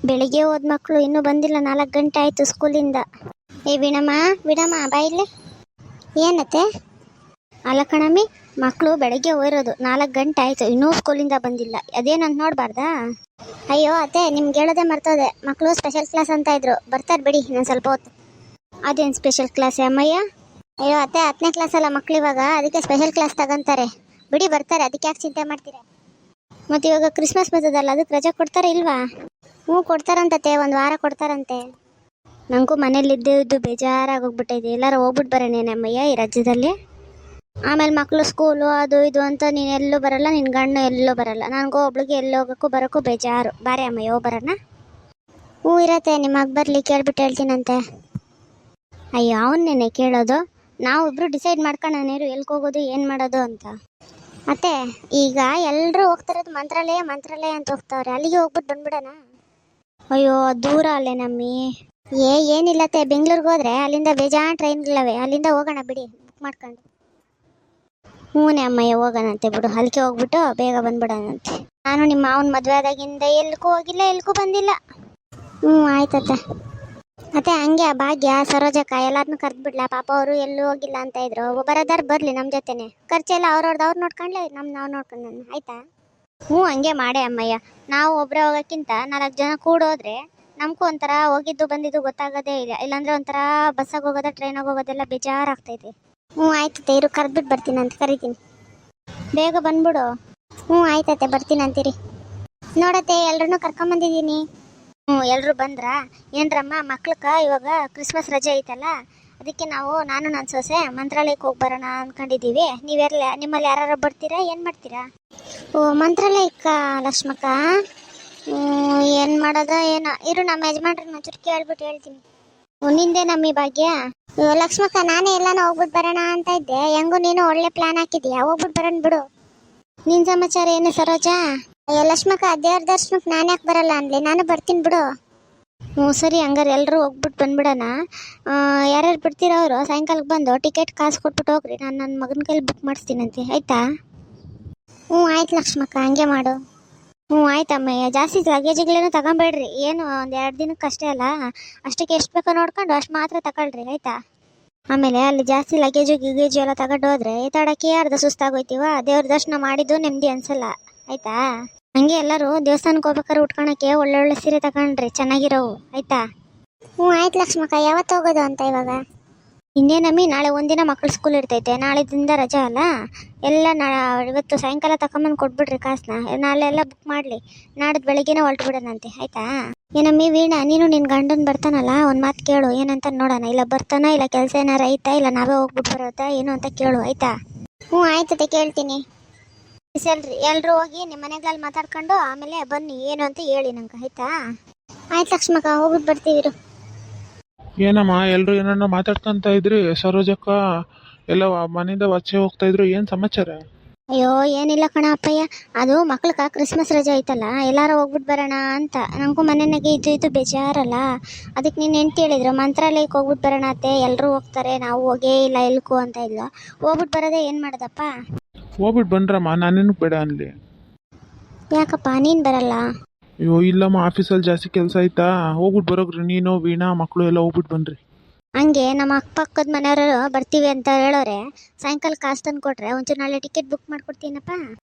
ಬೆಳಿಗ್ಗೆ ಹೋದ ಮಕ್ಕಳು ಇನ್ನೂ ಬಂದಿಲ್ಲ, 4 ಗಂಟೆ ಆಯಿತು ಸ್ಕೂಲಿಂದ. ಏ ವಿಣಮ್ಮ ಬಾ ಇಲ್ಲಿ. ಏನತ್ತೆ? ಅಲ್ಲ ಕಣಮ್ಮಿ, ಮಕ್ಕಳು ಬೆಳಗ್ಗೆ ಹೋಗಿರೋದು 4 ಗಂಟೆ ಆಯಿತು, ಇನ್ನೂ ಸ್ಕೂಲಿಂದ ಬಂದಿಲ್ಲ. ಅದೇನಂತ ನೋಡಬಾರ್ದಾ? ಅಯ್ಯೋ ಅತ್ತೆ, ನಿಮ್ಗೆ ಹೇಳೋದೇ ಮರ್ತೋದೆ. ಮಕ್ಕಳು ಸ್ಪೆಷಲ್ ಕ್ಲಾಸ್ ಅಂತ ಇದ್ರು, ಬರ್ತಾರೆ ಬಿಡಿ ನಾನು ಸ್ವಲ್ಪ ಹೊತ್ತು. ಅದೇನು ಸ್ಪೆಷಲ್ ಕ್ಲಾಸ್ ಅಮ್ಮಯ್ಯ? ಅಯ್ಯೋ ಅತ್ತೆ, 10ನೇ ಕ್ಲಾಸ್ ಅಲ್ಲ ಮಕ್ಳು ಇವಾಗ, ಅದಕ್ಕೆ ಸ್ಪೆಷಲ್ ಕ್ಲಾಸ್ ತಗೊಂತಾರೆ. ಬಿಡಿ ಬರ್ತಾರೆ, ಅದಕ್ಕೆ ಯಾಕೆ ಚಿಂತೆ ಮಾಡ್ತೀರಾ? ಮತ್ತು ಇವಾಗ ಕ್ರಿಸ್ಮಸ್ ಬರ್ತದಲ್ಲ, ಅದಕ್ಕೆ ರಜೆ ಕೊಡ್ತಾರೆ ಇಲ್ವಾ? ಹ್ಞೂ ಕೊಡ್ತಾರಂತೆ, 1 ವಾರ ಕೊಡ್ತಾರಂತೆ. ನನಗೂ ಮನೇಲಿ ಇದ್ದು ಬೇಜಾರಾಗೋಗ್ಬಿಟ್ಟೈತೆ. ಎಲ್ಲರೂ ಹೋಗ್ಬಿಟ್ಟು ಬರೋಣೇನಮ್ಮಯ್ಯ ಈ ರಾಜ್ಯದಲ್ಲಿ. ಆಮೇಲೆ ಮಕ್ಕಳು ಸ್ಕೂಲು ಅದು ಇದು ಅಂತ ನೀನು ಎಲ್ಲೂ ಬರಲ್ಲ, ನಿನ್ನ ಗಂಡು ಎಲ್ಲೂ ಬರಲ್ಲ. ನನಗೂ ಒಬ್ಳಿಗೆ ಎಲ್ಲಿ ಹೋಗೋಕ್ಕೂ ಬರೋಕ್ಕೂ ಬೇಜಾರು. ಬಾರೆ ಅಮ್ಮಯ್ಯ ಹೋಗಿ ಬರೋಣ. ಹ್ಞೂ ಇರತ್ತೆ, ನಿಮ್ಮ ಮಗ ಬರಲಿ, ಕೇಳ್ಬಿಟ್ಟು ಹೇಳ್ತೀನಂತೆ. ಅಯ್ಯೋ ಅವನ್ನೇನೆ ಕೇಳೋದು, ನಾವಿಬ್ರು ಡಿಸೈಡ್ ಮಾಡ್ಕೊಂಡು ನೀರು ಎಲ್ಗೆ ಹೋಗೋದು ಏನು ಮಾಡೋದು ಅಂತ. ಮತ್ತೆ ಈಗ ಎಲ್ಲರೂ ಹೋಗ್ತಾರದು ಮಂತ್ರಾಲಯ ಅಂತ ಹೋಗ್ತಾವ್ರೆ, ಅಲ್ಲಿಗೆ ಹೋಗ್ಬಿಟ್ಟು ಬಂದ್ಬಿಡೋಣ. ಅಯ್ಯೋ ದೂರ ಅಲ್ಲೇ ನಮ್ಮಿ. ಏನಿಲ್ಲತ್ತೆ, ಬೆಂಗ್ಳೂರಿಗೆ ಹೋದ್ರೆ ಅಲ್ಲಿಂದ ಬೇಜಾನ್ ಟ್ರೈನ್ಗಳಿವೆ, ಅಲ್ಲಿಂದ ಹೋಗೋಣ ಬಿಡಿ ಬುಕ್ ಮಾಡ್ಕೊಂಡು. ಹ್ಞೂನೇ ಅಮ್ಮಯ್ಯ ಹೋಗೋಣಂತೆ ಬಿಡು, ಅಲ್ಲಿಗೆ ಹೋಗ್ಬಿಟ್ಟು ಬೇಗ ಬಂದ್ಬಿಡೋಣಂತೆ. ನಾನು ನಿಮ್ಮ ಮಾವನ ಮದುವೆ ಆದಾಗಿಂದ ಎಲ್ಗೂ ಹೋಗಿಲ್ಲ, ಎಲ್ಗೂ ಬಂದಿಲ್ಲ. ಹ್ಞೂ ಆಯ್ತತ್ತೆ. ಮತ್ತೆ ಹಂಗೆ ಭಾಗ್ಯ ಸರೋಜಕ್ಕ ಎಲ್ಲರನ್ನೂ ಕರೆದ್ಬಿಡ್ಲಾ? ಪಾಪ ಅವರು ಎಲ್ಲೂ ಹೋಗಿಲ್ಲ ಅಂತ ಇದ್ರು, ಬರೋದಾರು ಬರಲಿ ನಮ್ಮ ಜೊತೆನೆ. ಖರ್ಚೆಲ್ಲ ಅವ್ರು ನೋಡ್ಕೊಂಡ್ಲೆ, ನಾವು ನೋಡ್ಕೊಂಡು ಆಯ್ತಾ? ಹ್ಞೂ ಹಂಗೆ ಮಾಡೇ ಅಮ್ಮಯ್ಯ. ನಾವು ಒಬ್ಬರೇ ಹೋಗೋಕ್ಕಿಂತ 4 ಜನ ಕೂಡೋದ್ರೆ ನಮಗೂ ಒಂಥರ ಹೋಗಿದ್ದು ಬಂದಿದ್ದು ಗೊತ್ತಾಗೋದೇ ಇಲ್ಲ. ಇಲ್ಲಾಂದರೆ ಒಂಥರ ಬಸ್ಸಾಗಿ ಹೋಗೋದು ಟ್ರೈನಾಗಿ ಹೋಗೋದೆಲ್ಲ ಬೇಜಾರಾಗ್ತೈತೆ. ಹ್ಞೂ ಆಯ್ತತೆ, ಇರು ಕರೆದ್ಬಿಟ್ಟು ಬರ್ತೀನಿ ಅಂತ ಕರಿತೀನಿ. ಬೇಗ ಬಂದ್ಬಿಡು. ಹ್ಞೂ ಆಯ್ತತೆ, ಬರ್ತೀನಿ ಅಂತೀರಿ. ನೋಡತ್ತೆ, ಎಲ್ಲರನ್ನೂ ಕರ್ಕೊಂಬಂದಿದ್ದೀನಿ. ಹ್ಞೂ ಎಲ್ಲರೂ ಬಂದ್ರಾ? ಏನ್ರಮ್ಮ ಮಕ್ಳಕ್ಕ ಇವಾಗ ಕ್ರಿಸ್ಮಸ್ ರಜೆ ಐತಲ್ಲ, ಅದಕ್ಕೆ ನಾನು ನನ್ನ ಸೊಸೆ ಮಂತ್ರಾಲಯಕ್ಕೆ ಹೋಗಿ ಬರೋಣ ಅಂದ್ಕೊಂಡಿದ್ದೀವಿ. ನಿಮ್ಮಲ್ಲಿ ಯಾರು ಬರ್ತೀರಾ? ಏನು ಮಾಡ್ತೀರಾ? ಓ ಮಂತ್ರಾಲಯಕ್ಕ ಲಕ್ಷ್ಮಕ್ಕ? ಏನು ಮಾಡೋದ ಏನೋ, ಇರು ನಮ್ಮ ಯಜಮಾನ್ರನ್ನ ಒಂಚೂರು ಕೇಳ್ಬಿಟ್ಟು ಹೇಳ್ತೀನಿ. ನಿಂದೆ ನಮ್ಮಿ ಭಾಗ್ಯ? ಲಕ್ಷ್ಮಕ್ಕ, ನಾನೇ ಎಲ್ಲಾನು ಹೋಗ್ಬಿಟ್ಟು ಬರೋಣ ಅಂತ ಇದ್ದೆ. ಹೆಂಗು ನೀನು ಒಳ್ಳೆ ಪ್ಲಾನ್ ಹಾಕಿದ್ಯಾ, ಹೋಗ್ಬಿಟ್ಟು ಬರೋಣ ಬಿಡು. ನಿನ್ನ ಸಮಾಚಾರ ಏನು ಸರೋಜಾ? ಲಕ್ಷ್ಮಕ್ಕ, ದೇವ್ರ ದರ್ಶನಕ್ಕೆ ನಾನು ಯಾಕೆ ಬರಲ್ಲ ಅನ್ಲಿ, ನಾನು ಬರ್ತೀನಿ ಬಿಡು. ಹ್ಞೂ ಸರಿ, ಹಂಗಾರೆ ಎಲ್ಲರೂ ಹೋಗ್ಬಿಟ್ಟು ಬಂದ್ಬಿಡೋಣ. ಯಾರ್ಯಾರು ಬಿಡ್ತೀರೋ ಅವರು ಸಾಯಂಕಾಲಕ್ಕೆ ಬಂದು ಟಿಕೆಟ್ ಕಾಸು ಕೊಟ್ಬಿಟ್ಟು ಹೋಗ್ರಿ, ನಾನು ನನ್ನ ಮಗನ ಕೈಲಿ ಬುಕ್ ಮಾಡಿಸ್ತೀನಂತೆ, ಆಯಿತಾ? ಹ್ಞೂ ಆಯ್ತು ಲಕ್ಷ್ಮಕ್ಕ, ಹಂಗೆ ಮಾಡು. ಹ್ಞೂ ಆಯ್ತಮ್ಮಯ್ಯ, ಜಾಸ್ತಿ ಲಗೇಜ್ಗಳೇನು ತಗೊಂಬೇಡ್ರಿ, ಏನು 1-2 ದಿನಕ್ಕೆ ಅಷ್ಟೇ ಅಲ್ಲ, ಅಷ್ಟಕ್ಕೆ ಎಷ್ಟು ಬೇಕೋ ನೋಡ್ಕೊಂಡು ಅಷ್ಟು ಮಾತ್ರ ತಗೊಳ್ರಿ ಆಯಿತಾ? ಆಮೇಲೆ ಅಲ್ಲಿ ಜಾಸ್ತಿ ಲಗೇಜು ಎಲ್ಲ ತಗೊಂಡು ಹೋದ್ರೆ ಎತ್ತಾಡೋಕ್ಕೆ ಅರ್ಧ ಸುಸ್ತಾಗೋಯ್ತೀವ, ದೇವ್ರ ದರ್ಶನ ಮಾಡಿದ್ದು ನೆಮ್ಮದಿ ಅನ್ಸಲ್ಲ ಆಯಿತಾ? ಹಂಗೆ ಎಲ್ಲರೂ ದೇವಸ್ಥಾನಕ್ಕೆ ಹೋಗ್ಬೇಕಾದ್ರೆ ಉಟ್ಕೊಳಕ್ಕೆ ಒಳ್ಳೊಳ್ಳೆ ಸೀರೆ ತಗೊಂಡ್ರಿ, ಚೆನ್ನಾಗಿರೋವು ಆಯಿತಾ? ಹ್ಞೂ ಆಯ್ತು ಲಕ್ಷ್ಮಕ್ಕ, ಯಾವತ್ತು ಹೋಗೋದು ಅಂತ ಇವಾಗ? ಇನ್ನೇನಮ್ಮಿ, ನಾಳೆ ಒಂದಿನ ಮಕ್ಕಳು ಸ್ಕೂಲ್ ಇರ್ತೈತೆ, ನಾಳೆದಿಂದ ರಜಾ ಅಲ್ಲ, ಎಲ್ಲ ಇವತ್ತು ಸಾಯಂಕಾಲ ತಗೊಂಬಂದು ಕೊಟ್ಬಿಡ್ರಿ ಕಾಸನ್ನ. ನಾಳೆ ಎಲ್ಲ ಬುಕ್ ಮಾಡಲಿ, ನಾಡಿದ್ದು ಬೆಳಗ್ಗೆನೇ ಹೊರಟು ಬಿಡೋಣಂತೆ ಆಯಿತಾ? ಏನಮ್ಮಿ ವೀಣಾ, ನೀನು ನಿನ್ನ ಗಂಡನ ಬರ್ತಾನಲ್ಲ, ಒಂದು ಮಾತು ಕೇಳು, ಏನಂತ ನೋಡೋಣ. ಇಲ್ಲ ಬರ್ತಾನ, ಇಲ್ಲ ಕೆಲಸ ಏನಾರು ಐತಾ, ಇಲ್ಲ ನಾವೇ ಹೋಗ್ಬಿಟ್ಟು ಬರೋದಾ ಏನು ಅಂತ ಕೇಳು ಆಯಿತಾ? ಹ್ಞೂ ಆಯ್ತದೆ, ಕೇಳ್ತೀನಿ. ಸರಿ, ಎಲ್ಲರೂ ಹೋಗಿ ನಿಮ್ಮ ಮನೆಗಳಲ್ಲಿ ಮಾತಾಡ್ಕೊಂಡು ಆಮೇಲೆ ಬನ್ನಿ, ಏನು ಅಂತ ಹೇಳಿ ನಂಗೆ ಆಯಿತಾ? ಆಯ್ತು ಲಕ್ಷ್ಮಕ್ಕ, ಹೋಗ್ಬಿಟ್ಟು ಬರ್ತೀವಿ. ಏನಮ್ಮ ಎಲ್ಲರೂ ಏನನ್ನ ಮಾತಾಡ್ಕೊಂತ ಇದ್ರಿ? ಸರೋಜಕ್ಕ ಎಲ್ಲ ಮನೆಯಿಂದ ಆಚೆ ಹೋಗ್ತಾ ಇದ್ರು, ಏನು ಸಮಾಚಾರ? ಅಯ್ಯೋ ಏನಿಲ್ಲ ಕಣ ಅಪ್ಪಯ್ಯ, ಅದು ಮಕ್ಳಿಗೆ ಕ್ರಿಸ್ಮಸ್ ರಜೆ ಐತಲ್ಲ, ಎಲ್ಲಾರು ಹೋಗ್ಬಿಟ್ಟು ಬರೋಣ ಅಂತ. ನನಗೂ ಮನೆಯಾಗೆ ಇದು ಬೇಜಾರಲ್ಲ, ಅದಕ್ಕೆ ನೀನು ಹೆಂಡ್ತಿ ಹೇಳಿದ್ರು ಮಂತ್ರಾಲಯಕ್ಕೆ ಹೋಗ್ಬಿಟ್ಟು ಬರೋಣ ಅತ್ತೆ, ಎಲ್ಲರೂ ಹೋಗ್ತಾರೆ, ನಾವು ಹೋಗೇ ಇಲ್ಲ ಎಲ್ಕು ಅಂತ ಇಲ್ಲ. ಹೋಗ್ಬಿಟ್ಟು ಬರೋದೇ ಏನು ಮಾಡೋದಪ್ಪ? ಹೋಗ್ಬಿಟ್ಟು ಬನ್ರಮ್ಮ, ನಾನೇನು ಬೇಡ ಅನ್ಲಿ. ಯಾಕಪ್ಪ ನೀನು ಬರಲ್ಲ? ಅಯ್ಯೋ ಇಲ್ಲಮ್ಮ, ಆಫೀಸಲ್ಲಿ ಜಾಸ್ತಿ ಕೆಲಸ ಆಯ್ತಾ, ಹೋಗ್ಬಿಟ್ಟು ಬರೋಗ್ರಿ. ನೀನು ವೀಣಾ ಮಕ್ಕಳು ಎಲ್ಲ ಹೋಗ್ಬಿಟ್ಟು ಬನ್ರಿ. ಹಂಗೆ ನಮ್ಮ ಅಕ್ಕಪಕ್ಕದ ಮನೆಯವರು ಬರ್ತೀವಿ ಅಂತ ಹೇಳೋರೆ, ಸಾಯಂಕಾಲ ಕಾಸು ತಂದು ಕೊಟ್ರೆ ಒಂಚೂರು ನಾಳೆ ಟಿಕೆಟ್ ಬುಕ್ ಮಾಡ್ಕೊಡ್ತೀನಪ್ಪ.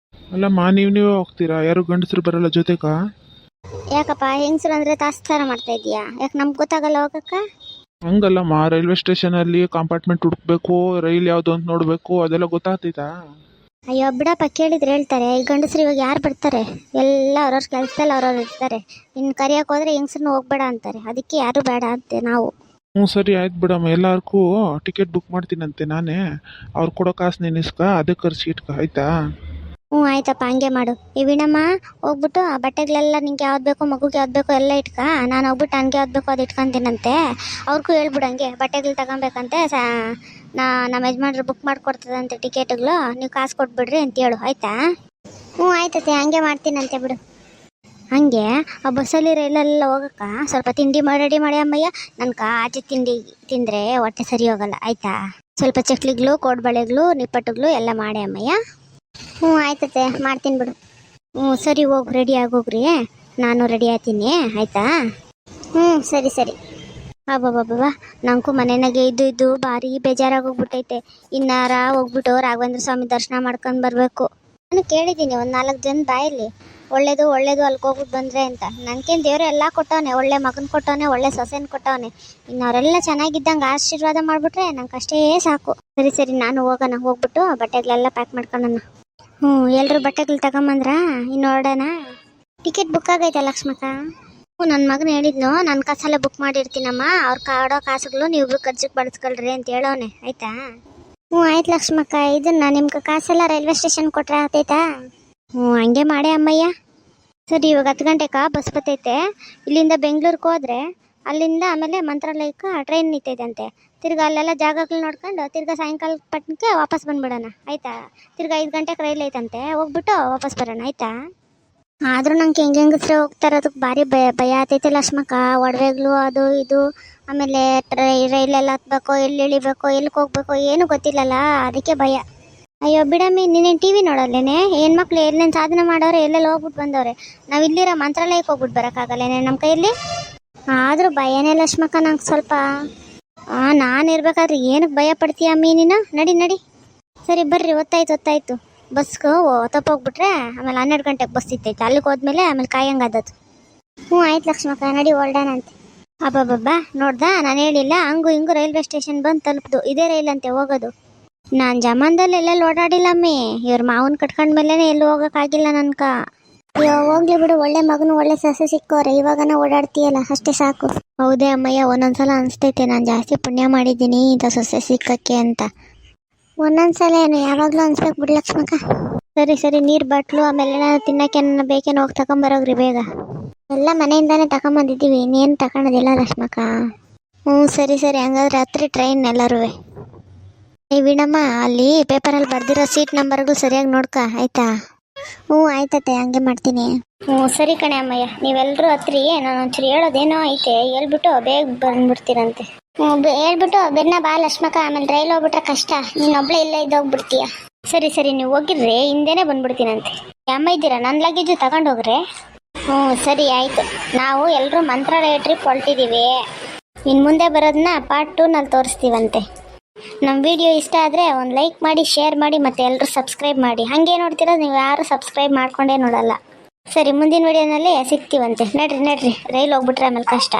ಅಲ್ಲಮ್ಮ, ನೀವೇ ಹೋಗ್ತೀರಾ? ಯಾರು ಗಂಡಸರು ಬರಲ್ಲ ಜೊತೆಗ? ಯಾಕಪ್ಪ, ಹೆಂಗಸರು ಅಂದರೆ ತಾಸ್ತಾರ ಮಾಡ್ತಾ ಇದೀಯಾ? ಯಾಕೆ ನಮ್ಗೆ ಗೊತ್ತಾಗಲ್ಲ ಹೋಗಕ್ಕ? ಹಂಗಲ್ಲಮ್ಮ, ರೈಲ್ವೆ ಸ್ಟೇಷನಲ್ಲಿ ಕಂಪಾರ್ಟ್ಮೆಂಟ್ ಹುಡುಕ್ಬೇಕು, ರೈಲ್ ಯಾವುದು ಅಂತ ನೋಡಬೇಕು, ಅದೆಲ್ಲ ಗೊತ್ತಾಗ್ತೈತಾ? ಅಯ್ಯೋ ಬಿಡಪ್ಪ, ಕೇಳಿದ್ರೆ ಹೇಳ್ತಾರೆ. ಈ ಗಂಡಸ್ರು ಇವಾಗ ಯಾರು ಬರ್ತಾರೆ? ಎಲ್ಲ ಅವ್ರವ್ರ ಕೆಲಸದಲ್ಲಿ ಅವ್ರವ್ರು ಇರ್ತಾರೆ. ಇನ್ನು ಕರಿಯೋಕೆ ಹೋದ್ರೆ ಹೆಂಗಸ್ರನ್ನ ಹೋಗ್ಬೇಡ ಅಂತಾರೆ, ಅದಕ್ಕೆ ಯಾರು ಬೇಡ ಅಂತೆ ನಾವು. ಹ್ಞೂ ಸರಿ ಆಯ್ತು ಬಿಡಮ್ಮ, ಎಲ್ಲರಿಗೂ ಟಿಕೆಟ್ ಬುಕ್ ಮಾಡ್ತೀನಂತೆ ನಾನೇ. ಅವ್ರು ಕೊಡೋ ಕಾಸು ನೆನೆಸ್ಕ, ಅದಕ್ಕೆ ಖರ್ಚು ಇಟ್ಕ ಆಯ್ತಾ? ಹ್ಞೂ ಆಯ್ತಪ್ಪ, ಹಂಗೆ ಮಾಡು. ಈ ವೀಣಮ್ಮ ಹೋಗ್ಬಿಟ್ಟು ಆ ಬಟ್ಟೆಗಳೆಲ್ಲ ನಿಂಗೆ ಯಾವ್ದು ಬೇಕೋ, ಮಗುಗೆ ಯಾವ್ದು ಬೇಕೋ ಎಲ್ಲ ಇಟ್ಕ, ನಾನು ಹೋಗ್ಬಿಟ್ಟು ನನಗೆ ಯಾವ್ದು ಬೇಕೋ ಅದು ಇಟ್ಕೊತೀನಂತೆ. ಅವ್ರಿಗೂ ಹೇಳ್ಬಿಡು ಹಂಗೆ ಬಟ್ಟೆಗಳು ತಗೊಬೇಕಂತೆ. ನಮ್ಮ ಯಜಮಾನ್ರು ಬುಕ್ ಮಾಡಿಕೊಡ್ತದಂತೆ ಟಿಕೆಟ್ಗಳು, ನೀವು ಕಾಸು ಕೊಟ್ಬಿಡ್ರಿ ಅಂತ ಹೇಳು ಆಯಿತಾ? ಹ್ಞೂ ಆಯ್ತತೆ, ಹಂಗೆ ಮಾಡ್ತೀನಂತೆ ಬಿಡು. ಹಂಗೆ ಆ ಬಸ್ಸಲ್ಲಿ ರೈಲೆಲ್ಲ ಹೋಗಕ್ಕ ಸ್ವಲ್ಪ ತಿಂಡಿ ರೆಡಿ ಮಾಡಿ ಅಮ್ಮಯ್ಯ. ನನ್ಗೆ ಆಚೆ ತಿಂಡಿ ತಿಂದರೆ ಹೊಟ್ಟೆ ಸರಿ ಹೋಗಲ್ಲ ಆಯಿತಾ? ಸ್ವಲ್ಪ ಚಕ್ಲಿಗಳು, ಕೋಡ್ಬಳೆಗಳು, ನಿಪ್ಪಟ್ಟುಗಳು ಎಲ್ಲ ಮಾಡಿ ಅಮ್ಮಯ್ಯ. ಹ್ಞೂ ಆಯ್ತತೆ, ಮಾಡ್ತೀನಿ ಬಿಡು. ಹ್ಞೂ ಸರಿ, ಹೋಗಿ ರೆಡಿ ಆಗೋಗ್ರಿ. ನಾನು ರೆಡಿ ಆಯ್ತೀನಿ ಆಯಿತಾ. ಹ್ಞೂ ಸರಿ ಸರಿ. ಅಬ್ಬಬ್ಬಬ್ಬ, ನಂಗೂ ಮನೆಯಾಗೆ ಇದ್ದು ಭಾರಿ ಬೇಜಾರಾಗೋಗ್ಬಿಟ್ಟೈತೆ. ಇನ್ನಾರ ಹೋಗ್ಬಿಟ್ಟು ರಾಘವೇಂದ್ರ ಸ್ವಾಮಿ ದರ್ಶನ ಮಾಡ್ಕೊಂಡು ಬರಬೇಕು. ನಾನು ಕೇಳಿದ್ದೀನಿ ಒಂದು 4 ಜನ ಬಾಯಲ್ಲಿ, ಒಳ್ಳೇದು ಅಲ್ಲಿಗೆ ಹೋಗ್ಬಿಟ್ಟು ಬಂದರೆ ಅಂತ. ನನಗೇನು ದೇವರು ಎಲ್ಲ ಕೊಟ್ಟವನೆ, ಒಳ್ಳೆ ಮಗನ ಕೊಟ್ಟವನೆ, ಒಳ್ಳೆ ಸೊಸೆನ ಕೊಟ್ಟವನೆ. ಇನ್ನು ಅವರೆಲ್ಲ ಚೆನ್ನಾಗಿದ್ದಂಗೆ ಆಶೀರ್ವಾದ ಮಾಡಿಬಿಟ್ರೆ ನಂಗೆ ಅಷ್ಟೇ ಸಾಕು. ಸರಿ ಸರಿ, ನಾನು ಹೋಗ್ಬಿಟ್ಟು ಬಟ್ಟೆಗಳೆಲ್ಲ ಪ್ಯಾಕ್ ಮಾಡ್ಕೊಳ್ಳೋಣ. ಹ್ಞೂ, ಎಲ್ಲರೂ ಬಟ್ಟೆಗಳು ತಗೊಂಬಂದ್ರ ಇನ್ನು ಹೊರಡೋಣ. ಟಿಕೆಟ್ ಬುಕ್ ಆಗೈತೆ ಲಕ್ಷ್ಮಕ್ಕ? ಹ್ಞೂ, ನನ್ನ ಮಗನ ಹೇಳಿದ್ನು, ನನ್ನ ಕಾಸಲ್ಲೇ ಬುಕ್ ಮಾಡಿರ್ತೀನಮ್ಮ, ಅವ್ರು ಕಾಡೋ ಕಾಸುಗಳು ನೀವು ಖರ್ಚಿಗೆ ಬಳಸ್ಕೊಳ್ರಿ ಅಂತ ಹೇಳೋನೆ. ಆಯಿತಾ? ಹ್ಞೂ ಆಯ್ತು ಲಕ್ಷ್ಮಕ್ಕ. ಇದನ್ನ ನಿಮ್ಗೆ ಕಾಸೆಲ್ಲ ರೈಲ್ವೆ ಸ್ಟೇಷನ್ ಕೊಟ್ರೆ ಆಗ್ತೈತಾ? ಹ್ಞೂ ಹಂಗೆ ಮಾಡೇ ಅಮ್ಮಯ್ಯ. ಸರಿ, ಇವಾಗ 10 ಗಂಟೆಗೆ ಬಸ್ ಬರ್ತೈತೆ. ಇಲ್ಲಿಂದ ಬೆಂಗಳೂರಿಗೆ ಹೋದರೆ ಅಲ್ಲಿಂದ ಆಮೇಲೆ ಮಂತ್ರಾಲಯಕ್ಕೆ ಟ್ರೈನ್ ನಿಂತೈತಂತೆ. ತಿರ್ಗಾ ಅಲ್ಲೆಲ್ಲ ಜಾಗಗಳು ನೋಡ್ಕೊಂಡು ತಿರ್ಗಾ ಸಾಯಂಕಾಲ ಪಟ್ಟಣಕ್ಕೆ ವಾಪಸ್ ಬಂದ್ಬಿಡೋಣ. ಆಯಿತಾ? ತಿರ್ಗಾ 5 ಗಂಟೆಗೆ ರೈಲ್ ಐತಂತೆ, ಹೋಗ್ಬಿಟ್ಟು ವಾಪಸ್ ಬರೋಣ. ಆಯಿತಾ? ಆದರೂ ನಂಗೆ ಹೆಂಗಸ್ರೆ ಹೋಗ್ತಾ ಇರೋದಕ್ಕೆ ಭಾರಿ ಭಯ ಆಗ್ತೈತೆ ಲಕ್ಷ್ಮಕ್ಕ. ಒಡವೆಗಳು ಅದು ಇದು, ಆಮೇಲೆ ರೈಲೆಲ್ಲ ಹತ್ಬೇಕೋ, ಎಲ್ಲಿ ಇಳಿಬೇಕೋ, ಎಲ್ಲಿಗೆ ಹೋಗ್ಬೇಕೋ ಏನು ಗೊತ್ತಿಲ್ಲಲ್ಲ, ಅದಕ್ಕೆ ಭಯ. ಅಯ್ಯೋ ಬಿಡಮ್ಮಿ, ನೀನೇನು ಟಿ ವಿ ನೋಡಲ್ಲೇನೆ? ಹೆಣ್ಮಕ್ಳು ಎಲ್ಲೇನು ಸಾಧನೆ ಮಾಡೋರೆ, ಎಲ್ಲೆಲ್ಲಿ ಹೋಗ್ಬಿಟ್ಟು ಬಂದವ್ರೆ. ನಾವು ಇಲ್ಲಿರೋ ಮಂತ್ರಾಲಯಕ್ಕೆ ಹೋಗ್ಬಿಟ್ಟು ಬರೋಕ್ಕಾಗಲ್ಲೇನೆ ನಮ್ಮ ಕೈಯಲ್ಲಿ? ಆದರೂ ಭಯನೇ ಲಕ್ಷ್ಮಕ್ಕ ನಂಗೆ ಸ್ವಲ್ಪ. ನಾನು ಇರ್ಬೇಕಾದ್ರೆ ಏನಕ್ಕೆ ಭಯ ಪಡ್ತೀಯ ಅಮ್ಮಿ ನೀನು? ನಡಿ. ಸರಿ ಬರ್ರಿ, ಹೊತ್ತಾಯ್ತು. ಬಸ್ಗೆ ತಪ್ಪೋಗ್ಬಿಟ್ರೆ ಆಮೇಲೆ 12 ಗಂಟೆಗೆ ಬಸ್ ಇತ್ತೈತೆ. ಅಲ್ಲಿಗೆ ಹೋದ್ಮೇಲೆ ಆಮೇಲೆ ಕಾಯಂಗಾದದು. ಹ್ಞೂ ಆಯ್ತು ಲಕ್ಷ್ಮಕ್ಕ, ನಡಿ ಹೊರಡೋಣಂತೆ. ಅಬ್ಬಬ್ಬಬ್ಬ, ನೋಡ್ದಾ, ನಾನು ಹೇಳಿಲ್ಲ, ಹಂಗು ಹಿಂಗು ರೈಲ್ವೆ ಸ್ಟೇಷನ್ ಬಂದು ತಲುಪ್ದು. ಇದೇ ರೈಲ್ ಅಂತೆ ಹೋಗೋದು. ನಾನು ಜಮಾನ್ದಲ್ಲಿ ಎಲ್ಲೆಲ್ಲಿ ಓಡಾಡಿಲ್ಲ ಅಮ್ಮಿ. ಇವ್ರ ಮಾವನ ಕಟ್ಕೊಂಡ್ಮೇಲೆ ಎಲ್ಲೂ ಹೋಗೋಕ್ಕಾಗಿಲ್ಲ ನನ್ಕ. ಅಯ್ಯೋ ಹೋಗ್ಲಿ ಬಿಡು, ಒಳ್ಳೆ ಮಗನು ಒಳ್ಳೆ ಸೊಸೆ ಸಿಕ್ಕೋರೆ, ಇವಾಗನ ಓಡಾಡ್ತೀಯಲ್ಲ ಅಷ್ಟೇ ಸಾಕು. ಹೌದೇ ಅಮ್ಮಯ್ಯ, ಒಂದೊಂದ್ಸಲ ಅನಿಸ್ತೈತೆ ನಾನು ಜಾಸ್ತಿ ಪುಣ್ಯ ಮಾಡಿದ್ದೀನಿ ಇಂಥ ಸೊಸೆ ಸಿಕ್ಕಕ್ಕೆ ಅಂತ. ಒಂದೊಂದ್ಸಲ ಏನು, ಯಾವಾಗಲೂ ಅನ್ಸ್ಬೇಕು ಬಿಡು ಲಕ್ಷ್ಮಕ್ಕ. ಸರಿ, ನೀರು ಬಾಟ್ಲು ಆಮೇಲೆ ನಾನು ತಿನ್ನಕ್ಕೆ ಬೇಕೇನು ಹೋಗಿ ತಗೊಂಬರೋಗ್ರಿ ಬೇಗ. ಎಲ್ಲ ಮನೆಯಿಂದಾನೇ ತಗೊಂಬಂದಿದ್ದೀವಿ, ಇನ್ನೇನು ತಗೊಳೋದಿಲ್ಲ ಲಕ್ಷ್ಮಕ್ಕ. ಹ್ಞೂ ಸರಿ, ಹಂಗಾದ್ರೆ ಹತ್ರಿ ಟ್ರೈನ್ ಎಲ್ಲರೂ. ವೀಣಮ್ಮ, ಅಲ್ಲಿ ಪೇಪರಲ್ಲಿ ಬರ್ದಿರೋ ಸೀಟ್ ನಂಬರ್ಗಳು ಸರಿಯಾಗಿ ನೋಡ್ಕ, ಆಯಿತಾ? ಹ್ಞೂ ಆಯ್ತತೆ, ಹಂಗೆ ಮಾಡ್ತೀನಿ. ಹ್ಞೂ ಸರಿ ಕಣೆ ಅಮ್ಮಯ್ಯ, ನೀವೆಲ್ಲರೂ ಹತ್ರಿ. ನಾನು ಒಂಚೂರು ಹೇಳೋದೇನೋ ಐತೆ, ಹೇಳ್ಬಿಟ್ಟು ಬೇಗ ಬಂದ್ಬಿಡ್ತೀರಂತೆ. ಹೇಳ್ಬಿಟ್ಟು ಬೆನ್ನ ಬಾ ಲಕ್ಷ್ಮಕ್ಕ, ಆಮೇಲೆ ರೈಲ್ ಹೋಗ್ಬಿಟ್ರೆ ಕಷ್ಟ, ನೀನೊಬ್ಳೆ ಇಲ್ಲೇ ಇದ್ದೋಗ್ಬಿಡ್ತೀಯ. ಸರಿ, ನೀವು ಹೋಗಿರ್ರಿ, ಹಿಂದೆನೇ ಬಂದ್ಬಿಡ್ತೀನಂತೆ. ಅಮ್ಮ ಇದ್ದೀರಾ? ನನ್ನ ಲಗೇಜು ತಗೊಂಡೋಗ್ರೆ. ಹ್ಞೂ ಸರಿ ಆಯಿತು. ನಾವು ಎಲ್ಲರೂ ಮಂತ್ರಾಲಯ ಟ್ರಿಪ್ ಹೊರಟಿದ್ದೀವಿ. ಇನ್ನು ಮುಂದೆ ಬರೋದನ್ನ ಪಾರ್ಟ್ 2ನಲ್ಲಿ ತೋರಿಸ್ತೀವಂತೆ. ನಮ್ಮ ವಿಡಿಯೋ ಇಷ್ಟ ಆದರೆ ಒಂದು ಲೈಕ್ ಮಾಡಿ, ಶೇರ್ ಮಾಡಿ, ಮತ್ತು ಎಲ್ಲರೂ ಸಬ್ಸ್ಕ್ರೈಬ್ ಮಾಡಿ. ಹಾಗೆ ನೋಡ್ತೀರಾ, ನೀವು ಯಾರು ಸಬ್ಸ್ಕ್ರೈಬ್ ಮಾಡ್ಕೊಂಡೇ ನೋಡಲ್ಲ. ಸರಿ, ಮುಂದಿನ ವಿಡಿಯೋನಲ್ಲಿ ಸಿಗ್ತೀವಂತೆ. ನಡ್ರಿ, ರೈಲ್ ಹೋಗ್ಬಿಟ್ರೆ ಆಮೇಲೆ ಕಷ್ಟ.